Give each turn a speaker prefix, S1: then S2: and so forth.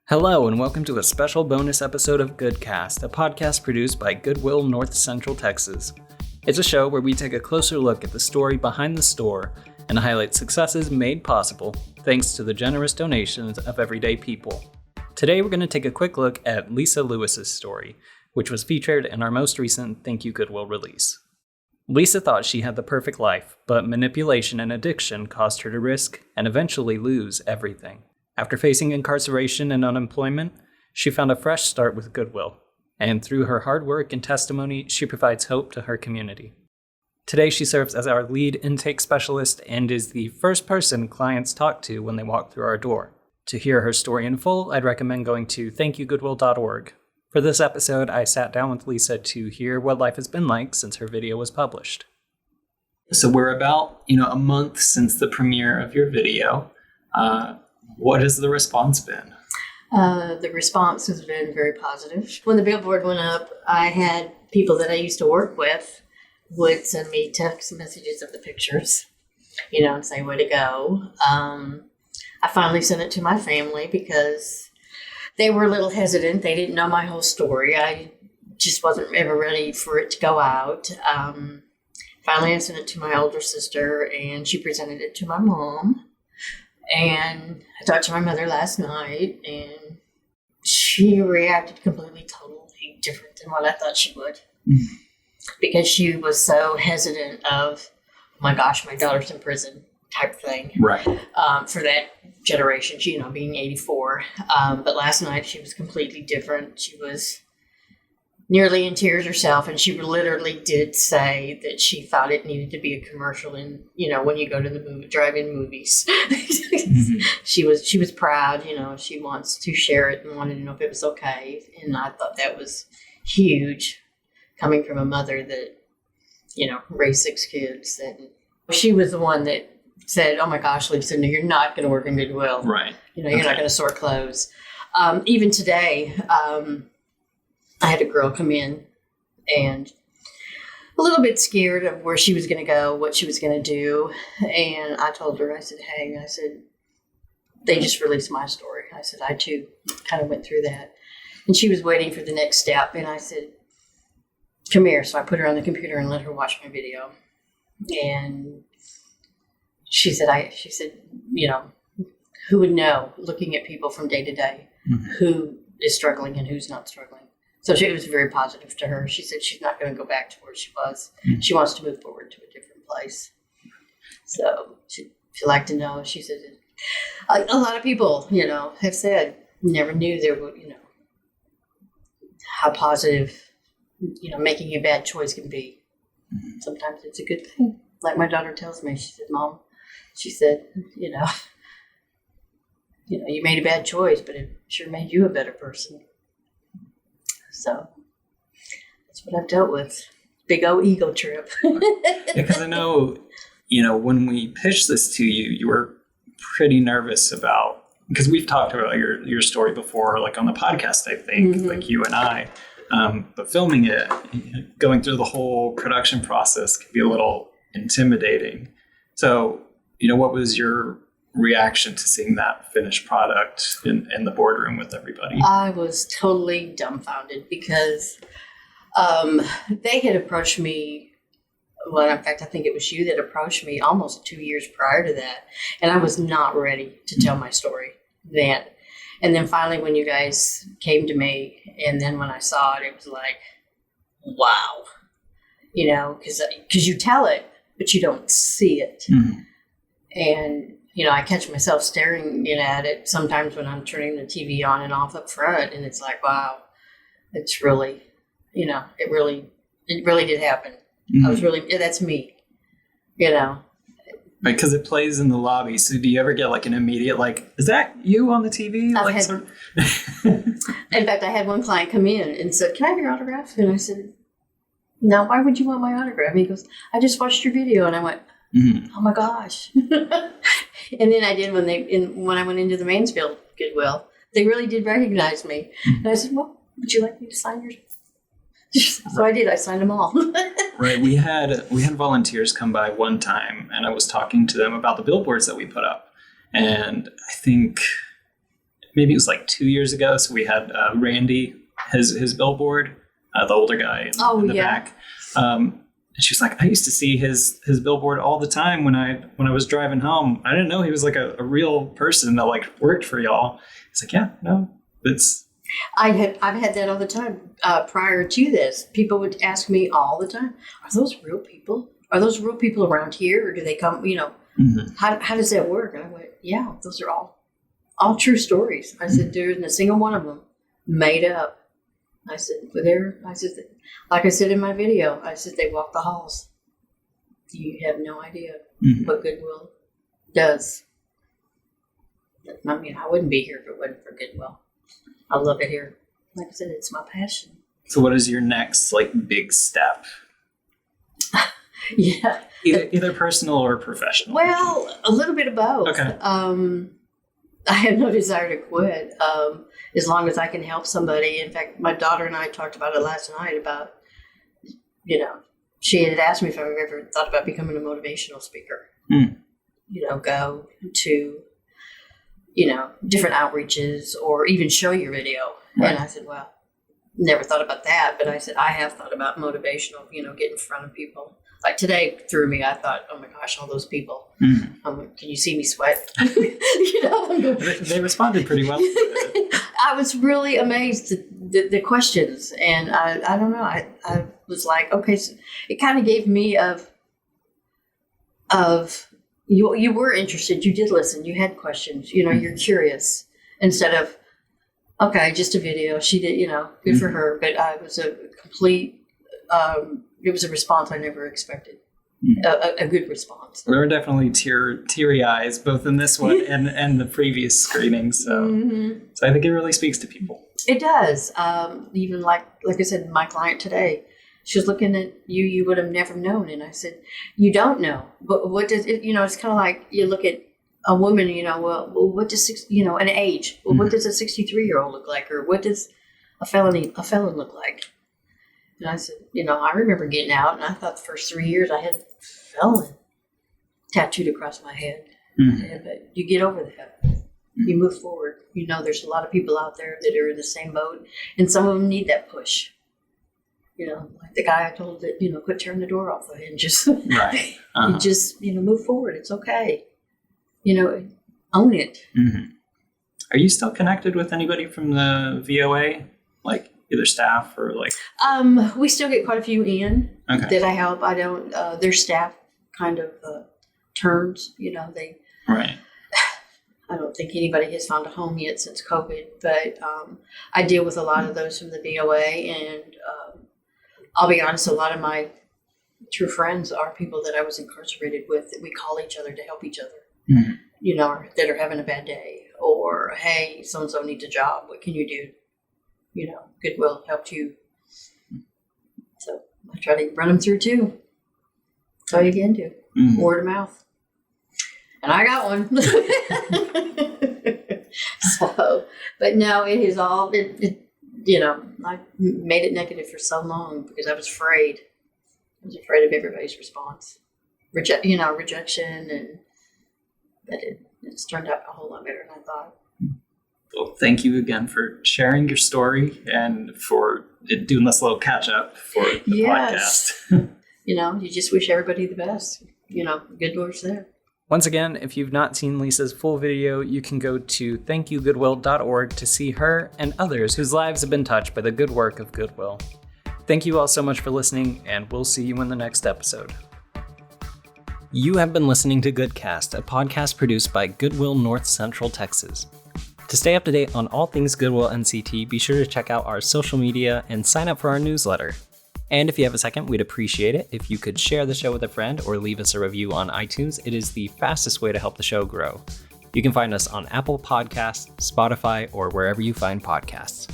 S1: Hello, and welcome to a special bonus episode of GoodCast, a podcast produced by Goodwill North Central Texas. It's a show where we take a closer look at the story behind the store and highlight successes made possible thanks to the generous donations of everyday people. Today, we're going to take a quick look at Lisa Lewis's story, which was featured in our most recent Thank You Goodwill release. Lisa thought she had the perfect life, but manipulation and addiction caused her to risk and eventually lose everything. After facing incarceration and unemployment, she found a fresh start with Goodwill, and through her hard work and testimony, she provides hope to her community. Today, she serves as our lead intake specialist and is the first person clients talk to when they walk through our door. To hear her story in full, I'd recommend going to thankyougoodwill.org. For this episode, I sat down with Lisa to hear what life has been like since her video was published. So we're about, a month since the premiere of your video. What has the response been?
S2: The response has been very positive. When the billboard went up, I had people that I used to work with would send me text messages of the pictures, and say, way to go. I finally sent it to my family because they were a little hesitant. They didn't know my whole story. I just wasn't ever ready for it to go out. Finally, I sent it to my older sister, and she presented it to my mom. And I talked to my mother last night, and she reacted completely, totally different than what I thought she would. Because she was so hesitant of, oh my gosh, my daughter's in prison type thing.
S1: Right.
S2: For that generation, being 84. But last night she was completely different. She was nearly in tears herself, and she literally did say that she thought it needed to be a commercial in, when you go to the drive-in movies. Mm-hmm. She was proud, she wants to share it and wanted to know if it was okay. And I thought that was huge coming from a mother that, raised 6 kids. And she was the one that said, oh my gosh, Lisa, no, you're not going to work in Goodwill.
S1: Right.
S2: You're not going to sort clothes. Even today, I had a girl come in and a little bit scared of where she was going to go, what she was going to do. And I told her, I said, they just released my story. I said, I too kind of went through that. And she was waiting for the next step. And I said, come here. So I put her on the computer and let her watch my video. And she said, who would know, looking at people from day to day, who is struggling and who's not struggling. So it was very positive to her. She said she's not going to go back to where she was. Mm-hmm. She wants to move forward to a different place. So she'd like to know. She said, a lot of people, have said, never knew there would, how positive, making a bad choice can be. Mm-hmm. Sometimes it's a good thing. Like my daughter tells me, she said, Mom, she said, you made a bad choice, but it sure made you a better person. So that's what I've dealt with. Big old ego trip.
S1: Because I know, when we pitched this to you, you were pretty nervous about, because we've talked about your story before, like on the podcast, I think, like you and I, but filming it, going through the whole production process can be a little intimidating. So, what was your reaction to seeing that finished product in the boardroom with everybody?
S2: I was totally dumbfounded because they had approached me. Well, in fact, I think it was you that approached me almost 2 years prior to that. And I was not ready to tell my story then. And then finally, when you guys came to me, and then when I saw it, it was like, wow. Because you tell it, but you don't see it. Mm-hmm. And I catch myself staring at it sometimes when I'm turning the TV on and off up front, and it's like, wow, it's really, it really did happen. Mm-hmm. That's me,
S1: Right, because it plays in the lobby. So do you ever get like an immediate, is that you on the TV?
S2: In fact, I had one client come in and said, can I have your autograph? And I said, no, why would you want my autograph? And he goes, I just watched your video. And I went, oh my gosh. And then I did when I went into the Mansfield Goodwill, they really did recognize me. And I said, well, would you like me to sign yours? So I did. I signed them all.
S1: Right. We had volunteers come by one time, and I was talking to them about the billboards that we put up. And I think maybe it was like 2 years ago. So we had Randy, his billboard, the older guy in the back. And she was like, I used to see his billboard all the time when I was driving home. I didn't know he was like a real person that like worked for y'all. It's like, yeah, no, it's.
S2: I've had that all the time. Prior to this, people would ask me all the time, "Are those real people? Are those real people around here, or do they come? You know, how does that work?" And I went, "Yeah, those are all true stories." I said, "There isn't a single one of them made up." I said, like I said in my video, I said, they walk the halls. You have no idea what Goodwill does. I mean, I wouldn't be here if it wasn't for Goodwill. I love it here. Like I said, it's my passion.
S1: So what is your next like big step?
S2: Yeah.
S1: Either personal or professional?
S2: Well, a little bit of both.
S1: Okay.
S2: I have no desire to quit as long as I can help somebody. In fact, my daughter and I talked about it last night about, you know, she had asked me if I've ever thought about becoming a motivational speaker. You know, go to, you know, different outreaches or even show your video. Right. And I said, well, never thought about that. But I said, I have thought about motivational, you know, get in front of people. Like today threw me, I thought, oh my gosh, all those people. Can you see me sweat? You know,
S1: they responded pretty well.
S2: I was really amazed at the questions. And I don't know, I was like, okay, so it kind of gave me of you were interested, you did listen, you had questions, you know, you're curious instead of, okay, just a video. She did, you know, good for her. But I was a complete, it was a response I never expected. A good response.
S1: There were definitely teary eyes, both in this one and the previous screening. So, so I think it really speaks to people. It
S2: does. Even like I said, my client today, she was looking at you, you would have never known. And I said, you don't know. But what does it, you know, it's kind of like you look at a woman, you know, well what does, you know, an age, well, what does a 63-year-old look like? Or what does a felon look like? And I said, you know, I remember getting out and I thought the first 3 years I had felon tattooed across my head. But you get over that. You move forward. You know, there's a lot of people out there that are in the same boat and some of them need that push. You know, like the guy I told that, you know, quit turning the door off the hinges.
S1: Right.
S2: You just, you know, move forward. It's okay. You know, own it.
S1: Are you still connected with anybody from the VOA? Like either staff or like?
S2: We still get quite a few in that I help. I don't, their staff kind of turns, you know, they.
S1: Right.
S2: I don't think anybody has found a home yet since COVID, but I deal with a lot of those from the VOA, and I'll be honest, a lot of my true friends are people that I was incarcerated with that we call each other to help each other, you know, that are having a bad day, or, hey, so-and-so needs a job. What can you do? You know, Goodwill helped you. So I try to run them through too. That's all you can do. Word of mouth. And I got one. So, but no, it is all, you know, I made it negative for so long because I was afraid. I was afraid of everybody's response. Rejection, and but it's turned out a whole lot better than I thought.
S1: Well, thank you again for sharing your story and for doing this little catch up for the podcast.
S2: You know, you just wish everybody the best. You know, Goodwill's there.
S1: Once again, if you've not seen Lisa's full video, you can go to thankyogoodwill.org to see her and others whose lives have been touched by the good work of Goodwill. Thank you all so much for listening, and we'll see you in the next episode. You have been listening to GoodCast, a podcast produced by Goodwill North Central Texas. To stay up to date on all things Goodwill NCT, be sure to check out our social media and sign up for our newsletter. And if you have a second, we'd appreciate it if you could share the show with a friend or leave us a review on iTunes. It is the fastest way to help the show grow. You can find us on Apple Podcasts, Spotify, or wherever you find podcasts.